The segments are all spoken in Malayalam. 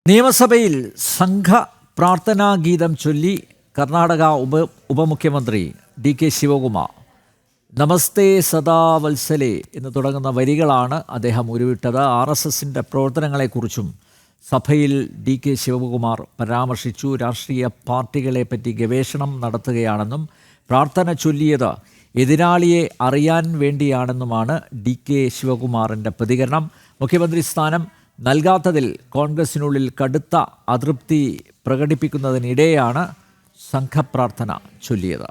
നിയമസഭയിൽ സംഘ പ്രാർത്ഥനാ ഗീതം ചൊല്ലി കർണാടക ഉപമുഖ്യമന്ത്രി ഡി.കെ. ശിവകുമാർ. നമസ്തേ സദാ വത്സലേ എന്ന് തുടങ്ങുന്ന വരികളാണ് അദ്ദേഹം ഉരുവിട്ടത്. RSSൻ്റെ പ്രവർത്തനങ്ങളെക്കുറിച്ചും സഭയിൽ ഡി.കെ. ശിവകുമാർ പരാമർശിച്ചു. രാഷ്ട്രീയ പാർട്ടികളെപ്പറ്റി ഗവേഷണം നടത്തുകയാണെന്നും പ്രാർത്ഥന ചൊല്ലിയത് എതിരാളിയെ അറിയാൻ വേണ്ടിയാണെന്നുമാണ് ഡി.കെ. ശിവകുമാറിൻ്റെ പ്രതികരണം. മുഖ്യമന്ത്രി സ്ഥാനം നൽകാത്തതിൽ കോൺഗ്രസിനുള്ളിൽ കടുത്ത അതൃപ്തി പ്രകടിപ്പിക്കുന്നതിനിടെയാണ് സംഘപ്രാർത്ഥന ചൊല്ലിയത്.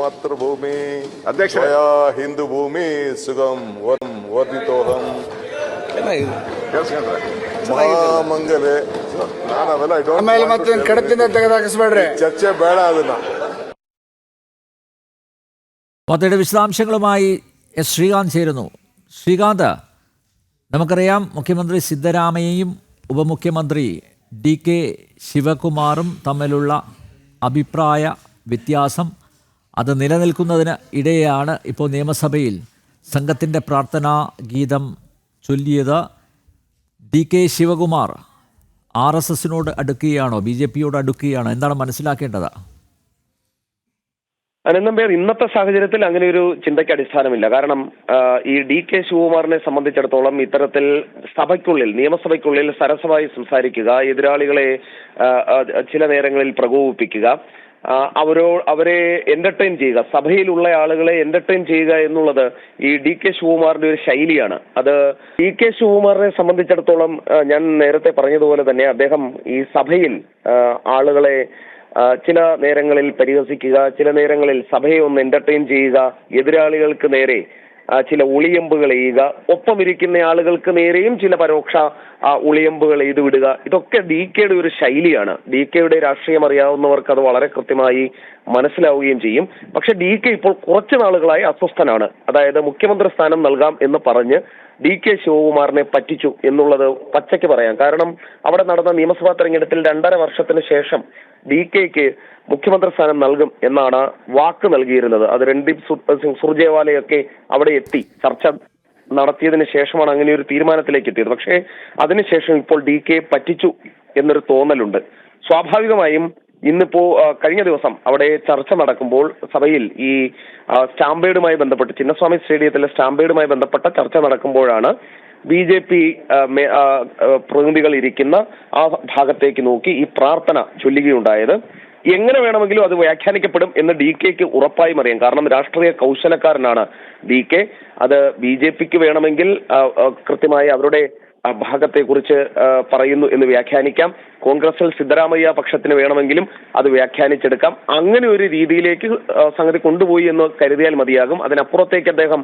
മാതൃഭൂമി ഹിന്ദുഭൂമി സുഖം വർദ്ധിതോഹം ಮಹಾಮಂಗಲೆ ನಾನು ಅವೆಲ್ಲ ಆಮೇಲೆ ಮತ್ತೆ ಕಡತಿಂದ ತೆಗೆದಾಕಿಸ್ಬೇಡ್ರಿ ಚರ್ಚೆ ಬೇಡ ಅದನ್ನ. വാർത്തയുടെ വിശദാംശങ്ങളുമായി എസ്. ശ്രീകാന്ത് ചേരുന്നു. ശ്രീകാന്ത്, നമുക്കറിയാം മുഖ്യമന്ത്രി സിദ്ധരാമയ്യയും ഉപമുഖ്യമന്ത്രി ഡി.കെ. ശിവകുമാറും തമ്മിലുള്ള അഭിപ്രായ വ്യത്യാസം അത് നിലനിൽക്കുന്നതിന് ഇടെയാണ് ഇപ്പോൾ നിയമസഭയിൽ സംഘത്തിൻ്റെ പ്രാർത്ഥനാ ഗീതം ചൊല്ലിയത്. ഡി.കെ. ശിവകുമാർ RSSനോട് അടുക്കുകയാണോ, BJPയോട് അടുക്കുകയാണോ, എന്താണ് മനസ്സിലാക്കേണ്ടത്? അനന്തമ്പേർ, ഇന്നത്തെ സാഹചര്യത്തിൽ അങ്ങനെ ഒരു ചിന്തയ്ക്ക് അടിസ്ഥാനമില്ല. കാരണം ഈ ഡി.കെ. ശിവകുമാറിനെ സംബന്ധിച്ചിടത്തോളം ഇത്തരത്തിൽ സഭയ്ക്കുള്ളിൽ, നിയമസഭയ്ക്കുള്ളിൽ സരസമായി സംസാരിക്കുക, എതിരാളികളെ ചില നേരങ്ങളിൽ പ്രകോപിപ്പിക്കുക, അവരെ എന്റർടൈൻ ചെയ്യുക, സഭയിലുള്ള ആളുകളെ എന്റർടൈൻ ചെയ്യുക എന്നുള്ളത് ഈ ഡി.കെ. ശിവകുമാറിന്റെ ഒരു ശൈലിയാണ്. അത് ഡി.കെ. ശിവകുമാറിനെ സംബന്ധിച്ചിടത്തോളം ഞാൻ നേരത്തെ പറഞ്ഞതുപോലെ തന്നെ അദ്ദേഹം ഈ സഭയിൽ ആളുകളെ ചില നേരങ്ങളിൽ പരിഹസിക്കുക, ചില നേരങ്ങളിൽ സഭയെ ഒന്ന് എന്റർടൈൻ ചെയ്യുക, എതിരാളികൾക്ക് നേരെ ചില ഒളിയമ്പുകൾ എയ്യുക, ഒപ്പം ഇരിക്കുന്ന ആളുകൾക്ക് നേരെയും ചില പരോക്ഷ ഒളിയമ്പുകൾ എയ്തു വിടുക. ഇതൊക്കെ ഡി.കെയുടെ ഒരു ശൈലിയാണ്. ഡി.കെയുടെ രാഷ്ട്രീയം അറിയാവുന്നവർക്ക് അത് വളരെ കൃത്യമായി മനസ്സിലാവുകയും ചെയ്യും. പക്ഷെ ഡി.കെ ഇപ്പോൾ കുറച്ചു നാളുകളായി അസ്വസ്ഥനാണ്. അതായത് മുഖ്യമന്ത്രി സ്ഥാനം നൽകാം എന്ന് പറഞ്ഞ് ഡി.കെ. ശിവകുമാറിനെ പറ്റിച്ചു എന്നുള്ളത് പച്ചയ്ക്ക് പറയാം. കാരണം അവിടെ നടന്ന നിയമസഭാ തെരഞ്ഞെടുപ്പിൽ 2.5 വർഷത്തിന് ശേഷം ഡി.കെക്ക് മുഖ്യമന്ത്രി സ്ഥാനം നൽകും എന്നാണ് വാക്ക് നൽകിയിരുന്നത്. അത് രൺദീപ് സിംഗ് സുർജേവാലയൊക്കെ അവിടെ എത്തി ചർച്ച നടത്തിയതിന് ശേഷമാണ് അങ്ങനെ ഒരു തീരുമാനത്തിലേക്ക് എത്തിയത്. പക്ഷേ അതിനുശേഷം ഇപ്പോൾ ഡി.കെ പറ്റിച്ചു എന്നൊരു തോന്നലുണ്ട്. സ്വാഭാവികമായും ഇന്നിപ്പോ കഴിഞ്ഞ ദിവസം അവിടെ ചർച്ച നടക്കുമ്പോൾ സഭയിൽ ഈ സ്റ്റാമ്പേഡുമായി ബന്ധപ്പെട്ട് ചിന്നസ്വാമി സ്റ്റേഡിയത്തിലെ സ്റ്റാമ്പേഡുമായി ബന്ധപ്പെട്ട ചർച്ച നടക്കുമ്പോഴാണ് BJP പ്രതിനിധികൾ ഇരിക്കുന്ന ആ ഭാഗത്തേക്ക് നോക്കി ഈ പ്രാർത്ഥന ചൊല്ലുകയുണ്ടായത്. എങ്ങനെ വേണമെങ്കിലും അത് വ്യാഖ്യാനിക്കപ്പെടും എന്ന് ഡി.കെക്ക് ഉറപ്പായും അറിയാം. കാരണം രാഷ്ട്രീയ കൗശലക്കാരനാണ് ഡി.കെ. അത് BJPക്ക് വേണമെങ്കിൽ കൃത്യമായി അവരുടെ ഭാഗത്തെക്കുറിച്ച് പറയുന്നു എന്ന് വ്യാഖ്യാനിക്കാം. കോൺഗ്രസിൽ സിദ്ധരാമയ്യ പക്ഷത്തിന് വേണമെങ്കിലും അത് വ്യാഖ്യാനിച്ചെടുക്കാം. അങ്ങനെ ഒരു രീതിയിലേക്ക് സംഗതി കൊണ്ടുപോയി എന്ന് കരുതിയാൽ മതിയാകും. അതിനപ്പുറത്തേക്ക് അദ്ദേഹം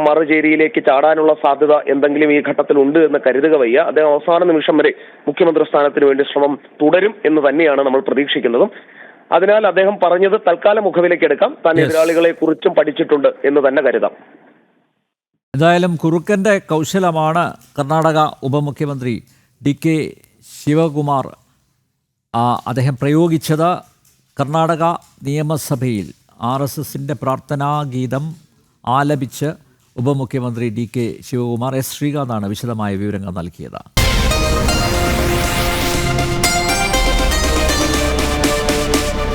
മറുചേരിയിലേക്ക് ചാടാനുള്ള സാധ്യത എന്തെങ്കിലും ഈ ഘട്ടത്തിൽ ഉണ്ട് എന്ന് കരുതുക വയ്യ. അദ്ദേഹം അവസാന നിമിഷം വരെ മുഖ്യമന്ത്രി സ്ഥാനത്തിന് വേണ്ടി ശ്രമം തുടരും എന്ന് തന്നെയാണ് നമ്മൾ പ്രതീക്ഷിക്കുന്നതും. അതിനാൽ അദ്ദേഹം പറഞ്ഞത് തൽക്കാലം മുഖവിലേക്ക് എടുക്കാം, താൻ എതിരാളികളെ കുറിച്ചും പഠിച്ചിട്ടുണ്ട് എന്ന് തന്നെ കരുതാം. എന്തായാലും കുറുക്കൻ്റെ കൗശലമാണ് കർണാടക ഉപമുഖ്യമന്ത്രി ഡി.കെ. ശിവകുമാർ അദ്ദേഹം പ്രയോഗിച്ചത്. കർണാടക നിയമസഭയിൽ RSSൻ്റെ പ്രാർത്ഥനാ ഗീതം ആലപിച്ച് ഉപമുഖ്യമന്ത്രി ഡി.കെ. ശിവകുമാർ. എസ്. ശ്രീകാന്താണ് വിശദമായ വിവരങ്ങൾ നൽകിയത്.